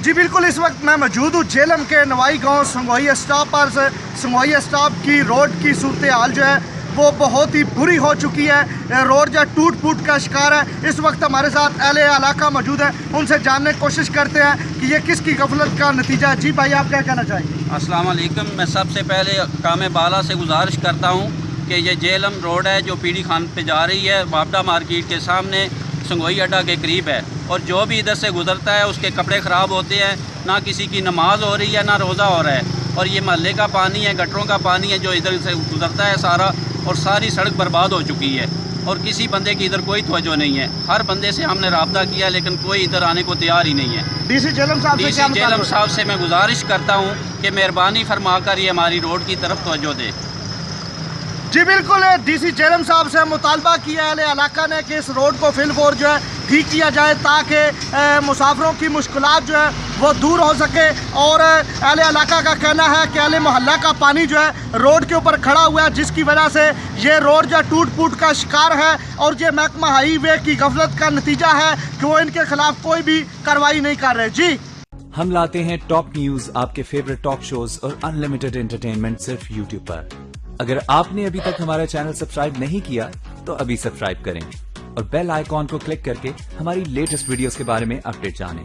جی بالکل، اس وقت میں موجود ہوں جیلم کے نوائی گاؤں سنگوئی اسٹاپ پر. سنگوئی اسٹاپ کی روڈ کی صورتحال جو ہے وہ بہت ہی بری ہو چکی ہے. روڈ جو ٹوٹ پھوٹ کا شکار ہے. اس وقت ہمارے ساتھ اہل علاقہ موجود ہیں، ان سے جاننے کی کوشش کرتے ہیں کہ یہ کس کی غفلت کا نتیجہ ہے. جی بھائی، آپ کیا کہنا چاہیں گے؟ السلام علیکم. میں سب سے پہلے کام بالا سے گزارش کرتا ہوں کہ یہ جیلم روڈ ہے جو پی ڈی خان پہ جا رہی ہے، وابڈا مارکیٹ کے سامنے سنگوئی اڈا کے قریب ہے، اور جو بھی ادھر سے گزرتا ہے اس کے کپڑے خراب ہوتے ہیں. نہ کسی کی نماز ہو رہی ہے نہ روزہ ہو رہا ہے. اور یہ محلے کا پانی ہے، گٹروں کا پانی ہے جو ادھر سے گزرتا ہے سارا، اور ساری سڑک برباد ہو چکی ہے. اور کسی بندے کی ادھر کوئی توجہ نہیں ہے. ہر بندے سے ہم نے رابطہ کیا لیکن کوئی ادھر آنے کو تیار ہی نہیں ہے. ڈی سی جیلم صاحب سے جیلم صاحب سے میں گزارش کرتا ہوں کہ مہربانی فرما کر یہ ہماری روڈ کی طرف توجہ دے. جی بالکل، ڈی سی جیلم صاحب سے مطالبہ کیا ہے اہل علاقہ نے کہ اس روڈ کو فی الفور جو ہے ٹھیک کیا جائے تاکہ مسافروں کی مشکلات جو ہے وہ دور ہو سکے. اور اہل علاقہ کا کہنا ہے کہ اہل محلہ کا پانی جو ہے روڈ کے اوپر کھڑا ہوا ہے، جس کی وجہ سے یہ روڈ جو ہے ٹوٹ پھوٹ کا شکار ہے. اور یہ محکمہ ہائی وے کی غفلت کا نتیجہ ہے کہ وہ ان کے خلاف کوئی بھی کارروائی نہیں کر رہے. جی ہم لاتے ہیں ٹاپ نیوز، آپ کے فیوریٹ ٹاک شوز اور ان لمیٹڈ انٹرٹینمنٹ صرف یوٹیوب پر. اگر آپ نے ابھی تک ہمارا چینل سبسکرائب نہیں کیا تو ابھی سبسکرائب کریں اور بیل آئیکن کو کلک کر کے ہماری لیٹسٹ ویڈیوز کے بارے میں اپڈیٹ جانیں.